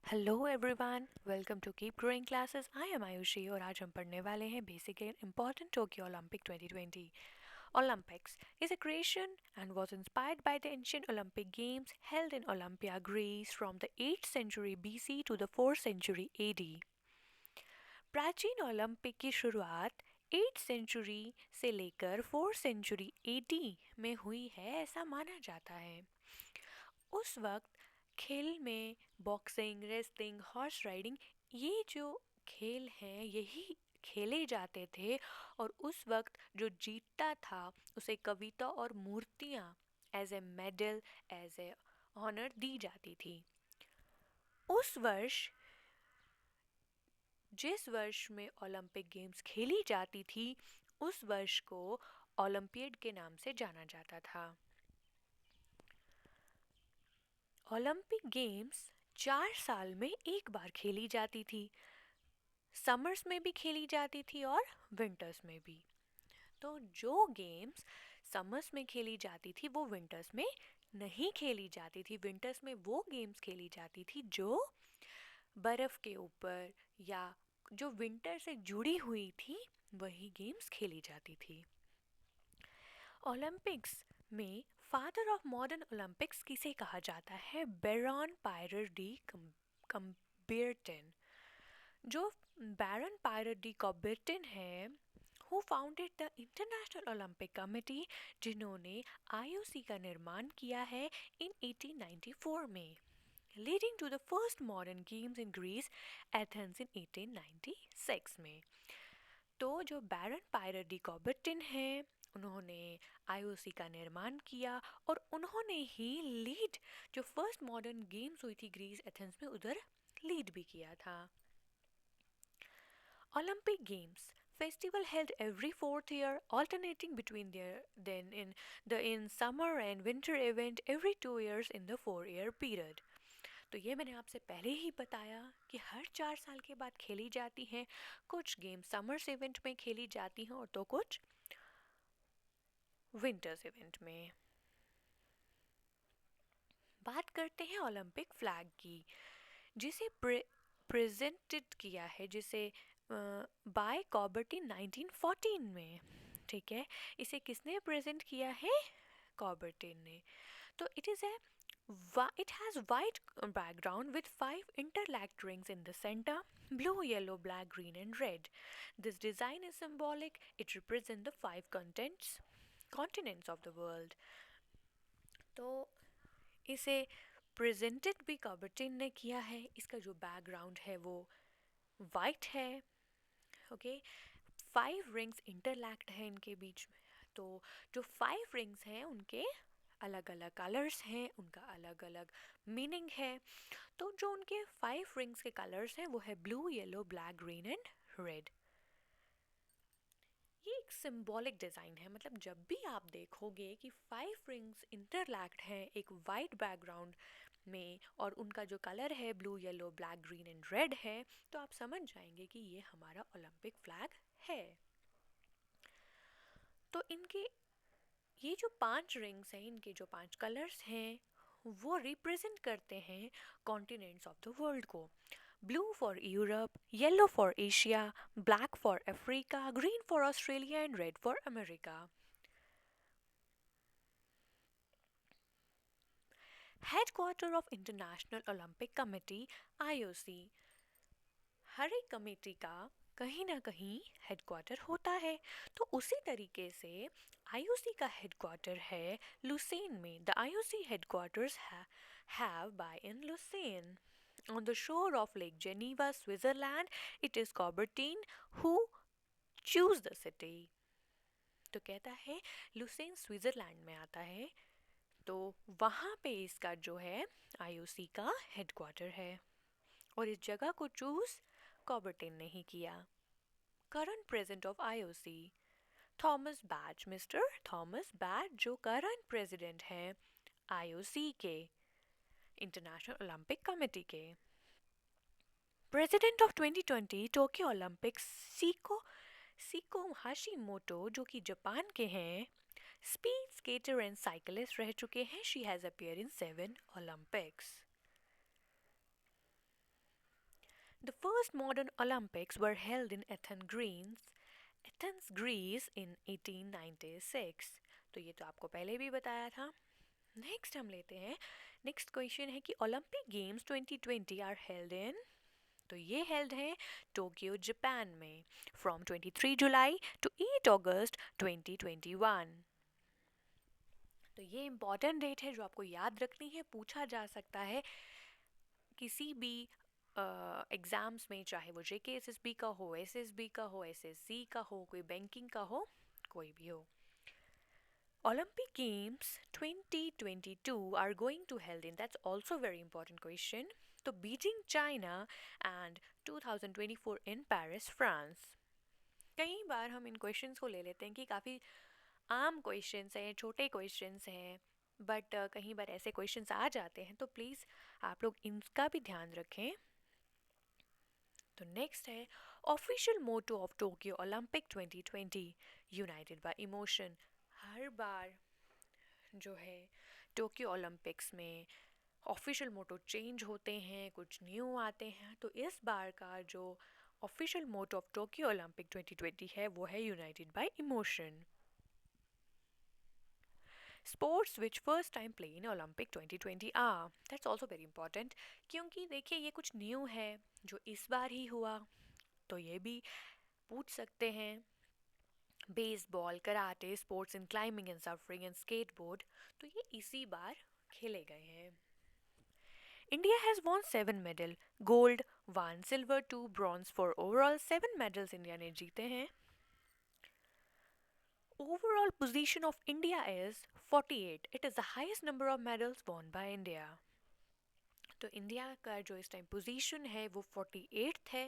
Hello everyone, welcome to keep growing classes. I am Ayushi और आज हम पढ़ने वाले हैं basic and important Tokyo Olympic 2020। Olympics is a creation and was inspired by the ancient Olympic Games held in Olympia, Greece from the 8th century BC to the 4th century AD। प्राचीन Olympic की शुरुआत 8th century से लेकर 4th century AD में हुई है, ऐसा माना जाता है। उस वक्त खेल में बॉक्सिंग, रेसलिंग, हॉर्स राइडिंग, ये जो खेल हैं यही खेले जाते थे। और उस वक्त जो जीतता था उसे कविता और मूर्तियाँ as a medal, as a honour दी जाती थी। उस वर्ष, जिस वर्ष में ओलंपिक गेम्स खेली जाती थी, उस वर्ष को ओलंपियड के नाम से जाना जाता था। ओलंपिक गेम्स 4 साल में एक बार खेली जाती थी। समर्स में भी खेली जाती थी और विंटर्स में भी। तो जो गेम्स समर्स में खेली जाती थी वो विंटर्स में नहीं खेली जाती थी। विंटर्स में वो गेम्स खेली जाती थी जो बर्फ़ के ऊपर या जो विंटर से जुड़ी हुई थी, वही गेम्स खेली जाती थी। ओलंपिक्स में फादर ऑफ मॉडर्न ओलंपिक्स किसे कहा जाता है? Baron Pierre de Coubertin. जो बैरन पायरर डी कम्बेर्टन है, who founded the International Olympic Committee, जिन्होंने आईओसी का निर्माण किया है इन 1894 में, leading to the first modern games in Greece, Athens in 1896 में। तो जो बैरन पायरर डी कॉबर्टिन हैं, उन्होंने आईओसी का निर्माण किया और उन्होंने ही लीड, जो फर्स्ट मॉडर्न गेम्स हुई थी ग्रीस एथेंस में, उधर लीड भी किया था। Olympic Games festival held every fourth year, alternating between in summer and winter event every 2 years in the 4 year period। तो ये मैंने आपसे पहले ही बताया कि हर 4 साल के बाद खेली जाती हैं। कुछ गेम समर्स इवेंट में खेली जाती हैं और तो कुछ विंटर्स इवेंट में। बात करते हैं ओलंपिक फ्लैग की, जिसे प्रेजेंटेड किया है, जिसे बाय कॉबर्टिन 1914 में। ठीक है, इसे किसने प्रेजेंट किया है? कॉबर्टिन ने। तो it has white background with 5 interlacked rings in the center: blue, yellow, black, green and red. This design is symbolic. It represents the 5 continents of the world. तो इसे प्रेजेंटेड भी कॉबर्टिन ने किया है। इसका जो बैकग्राउंड है वो वाइट है। ओके, 5 रिंग्स इंटरलैक्ड है इनके बीच में। तो जो 5 रिंग्स हैं उनके अलग अलग कलर्स हैं, उनका अलग अलग मीनिंग है। तो जो उनके 5 रिंग्स के कलर्स हैं वो है blue, yellow, black, green and red. ये एक सिंबॉलिक डिज़ाइन है, मतलब जब भी आप देखोगे कि 5 रिंग्स इंटरलैक्ड हैं एक वाइट बैकग्राउंड में और उनका जो कलर है blue, yellow, black, green and red है, तो आप समझ जाएंगे कि ये हमारा ओलंपिक फ्लैग है। तो इनके ये जो 5 रिंग्स हैं, इनके जो 5 कलर्स हैं, वो रिप्रेजेंट करते हैं कॉन्टिनेंट्स ऑफ द वर्ल्ड को। Blue for Europe, yellow for Asia, black for Africa, green for Australia and red for America. Headquarter of International Olympic Committee, IOC. हर एक कमेटी का कहीं ना कहीं हेडक्वार्टर होता है। तो उसी तरीके से आईओसी का हेडक्वार्टर है लुसेन में। The IOC headquarters have by in Lausanne on the shore of Lake Geneva, Switzerland. It is Coubertin who choose the city। तो कहता है लुसेन स्विट्जरलैंड में आता है, तो वहाँ पे इसका जो है आईओसी का हेडक्वार्टर है और इस जगह को चूज कॉबर्टिन ने ही किया। Current president of IOC, Thomas batch. Mister Thomas batch जो करंट प्रेसिडेंट हैं आईओसी के, इंटरनेशनल ओलंपिक कमेटी के। President of 2020 Tokyo Olympics, Seiko Hashimoto, जो कि जापान के हैं, स्पीड स्केटर एंड साइकिलिस्ट रह चुके हैं। She has appear in 7 Olympics. The first modern Olympics were held in Athens, Greece in 1896. तो ये तो आपको पहले भी बताया था. नेक्स्ट हम लेते हैं. नेक्स्ट क्वेश्चन है कि Olympic games 2020 are held in. तो ये हेल्ड है टोक्यो जापान में फ्रॉम 23 जुलाई टू 8 अगस्त 2021. तो ये इम्पॉर्टेंट डेट है जो आपको याद रखनी है. पूछा जा सकता है किसी भी एग्ज़ाम्स में, चाहे वो जेके एसएसबी का हो, एसएसबी का हो, एसएससी का हो, कोई बैंकिंग का हो, कोई भी हो. Olympic Games 2022 are going to held in. That's also very important question. तो Beijing China and 2024 in Paris France. कई बार हम इन क्वेश्चंस को ले लेते हैं कि काफ़ी आम क्वेश्चंस हैं, छोटे क्वेश्चंस हैं, बट कहीं बार ऐसे क्वेश्चंस आ जाते हैं, तो प्लीज़ आप लोग इनका भी ध्यान रखें. तो नेक्स्ट है official motto of Tokyo Olympic 2020 united by emotion. हर बार जो है टोक्यो ओलंपिक्स में ऑफिशियल मोटो चेंज होते हैं, कुछ न्यू आते हैं. तो इस बार का जो official motto of Tokyo Olympic 2020 है वो है united by emotion. Sports which first time play in Olympic 2020 are. That's also very important, क्योंकि देखिए ये कुछ न्यू है जो इस बार ही हुआ. तो ये भी पूछ सकते हैं. Baseball, karate, sports in climbing and surfing and skateboard, तो ये इसी बार खेले गए हैं. India has won 7 medal, gold, 1 silver, 2 bronze. For overall 7 medals India ने जीते हैं. Overall position of India is 48. It is the highest number of medals won by India. तो इंडिया का जो इस टाइम पोजीशन है वो 48th है,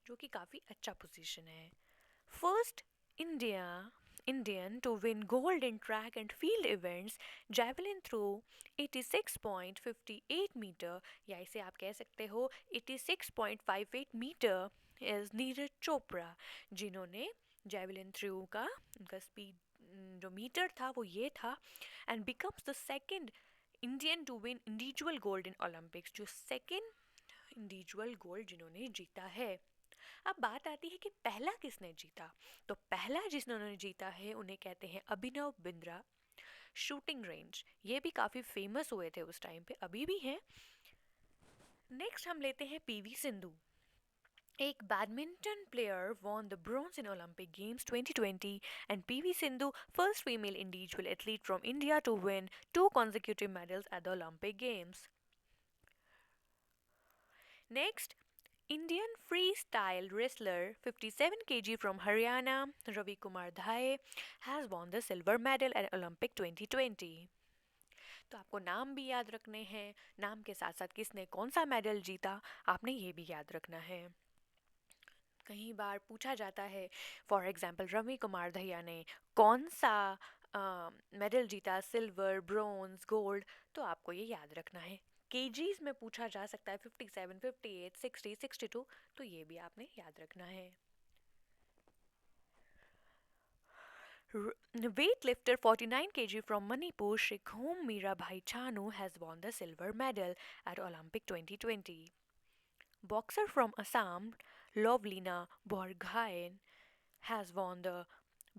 जो कि काफ़ी अच्छा पोजीशन है. First Indian to win gold in track and field events, javelin throw 86.58 meter, या इसे आप कह सकते हो 86.58 मीटर, इज नीरज चोपड़ा, जिन्होंने जेवलिन थ्रो का उनका स्पीड जो मीटर था वो ये था. And becomes the second Indian to win individual gold in Olympics, जो सेकंड इंडिविजुअल गोल्ड जिन्होंने जीता है. अब बात आती है कि पहला किसने जीता. तो पहला जिन्होंने जीता है उन्हें कहते हैं अभिनव बिंद्रा. शूटिंग रेंज, ये भी काफ़ी फेमस हुए थे उस टाइम पे, अभी भी हैं. नेक्स्ट हम लेते हैं पीवी सिंधु. एक badminton player won the bronze in Olympic Games 2020 and PV Sindhu, first female individual athlete from India to win 2 consecutive medals at the Olympic Games. Next, Indian freestyle wrestler 57 kg from Haryana, Ravi Kumar Dhae, has won the silver medal at Olympic 2020. तो आपको नाम भी याद रखने हैं. नाम के साथ साथ किसने कौन सा मेडल जीता आपने ये भी याद रखना है. कई बार पूछा जाता है, फॉर एग्जाम्पल रवि कुमार दहिया ने कौन सा मेडल जीता, सिल्वर, ब्रोंज, गोल्ड, तो आपको ये याद रखना है. केजीज में पूछा जा सकता है 57, 58, 60, 62, तो ये भी आपने याद रखना है. Weightlifter 49 kg from Manipur, Shikhom Mirabhai Chanu, has won the silver medal at Olympic 2020. Boxer from Assam, Lovlina Borgohain, has won the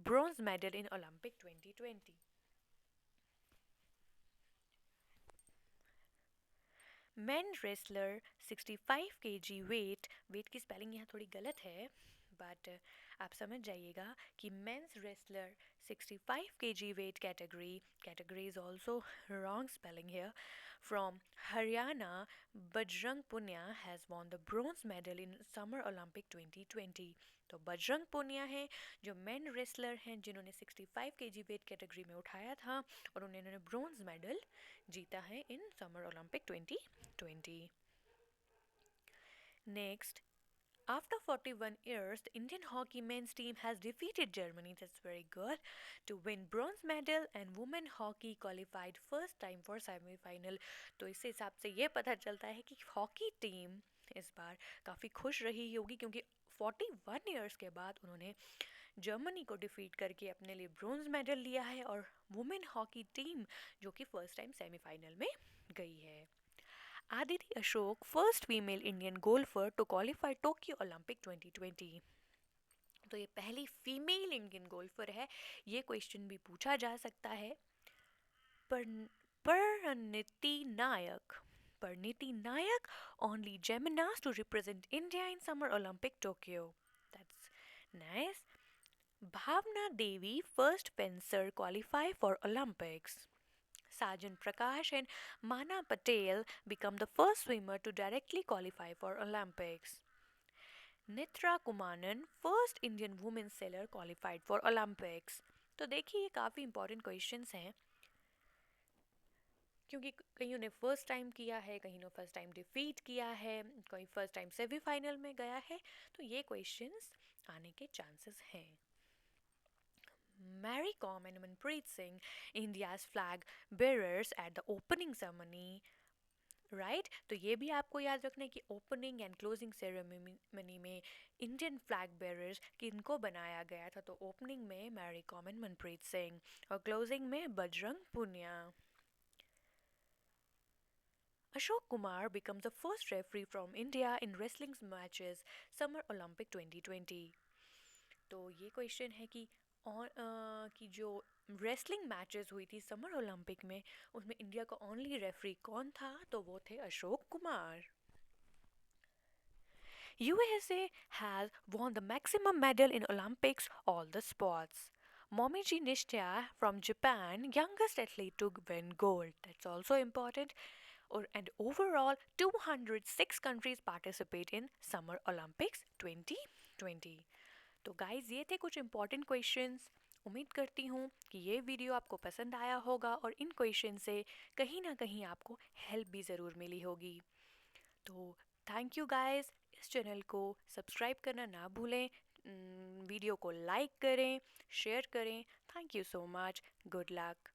bronze medal in Olympic 2020. Men wrestler 65 kg wait की स्पेलिंग यहाँ थोड़ी गलत है, but आप समझ जाइएगा कि mains wrestler 65 kg weight category is also wrong spelling here, from Haryana, Bajrang Punia has won the bronze medal in Summer Olympic 2020. तो बजरंग पुनिया हैं जो मेन रेसलर हैं जिन्होंने 65 kg वेट कैटेगरी में उठाया था और उन्होंने ब्रोंज मेडल जीता है in summer Olympic 2020. Next, after 41 years, the Indian hockey men's team has defeated Germany, that's very good, to win bronze medal, and women hockey qualified first time for semi-final. तो इस हिसाब से ये पता चलता है कि हॉकी टीम इस बार काफ़ी खुश रही होगी, क्योंकि 41 इयर्स के बाद उन्होंने जर्मनी को डिफीट करके अपने लिए ब्रोंज मेडल लिया है, और वुमेन हॉकी टीम जो कि फर्स्ट टाइम सेमीफाइनल में गई है. Aditi Ashok, first female Indian golfer to qualify Tokyo Olympic 2020. तो ये पहली फीमेल इंडियन गोल्फर है, ये क्वेश्चन भी पूछा जा सकता है। पर Parineeti Nayak. Parineeti Nayak, only gymnast to represent India in Summer Olympic Tokyo. That's nice. Bhavna Devi, first fencer qualify for Olympics. Sajan Prakash and Mana Patel become the first swimmer to directly qualify for Olympics. Nitra Kumaran, first Indian women sailor qualified for Olympics. तो देखिए ये काफ़ी important questions हैं, क्योंकि कईयों ने first time किया है, कहीं ने फर्स्ट टाइम डिफीट किया है, कोई फर्स्ट टाइम सेमीफाइनल में गया है, तो ये क्वेश्चंस आने के चांसेस हैं। Mary Kom and Manpreet Singh, India's flag bearers at the opening ceremony, right तो ये भी आपको याद रखना है कि ओपनिंग एंड क्लोजिंग सेरेमनी में इंडियन फ्लैग बेरर्स किनको बनाया गया था। तो ओपनिंग में मैरी कॉम एंड मनप्रीत सिंह और क्लोजिंग में Bajrang Punia. Ashok Kumar becomes the first referee from India in wrestling matches Summer Olympic 2020. तो ये क्वेश्चन है कि जो रेसलिंग मैचेस हुई थी समर ओलंपिक में, उसमें इंडिया का ओनली रेफरी कौन था? तो वो थे Ashok Kumar. USA has won the maximum medal in Olympics all the sports. Momiji Nishita from Japan, youngest athlete to win gold. That's also important. And overall, 206 countries participate in Summer Olympics 2020. तो guys ये थे कुछ important questions. उम्मीद करती हूँ कि ये video आपको पसंद आया होगा और इन क्वेश्चन से कहीं ना कहीं आपको हेल्प भी ज़रूर मिली होगी। तो थैंक यू गाइस, इस चैनल को सब्सक्राइब करना ना भूलें, वीडियो को लाइक करें, शेयर करें। Thank you so much, good luck.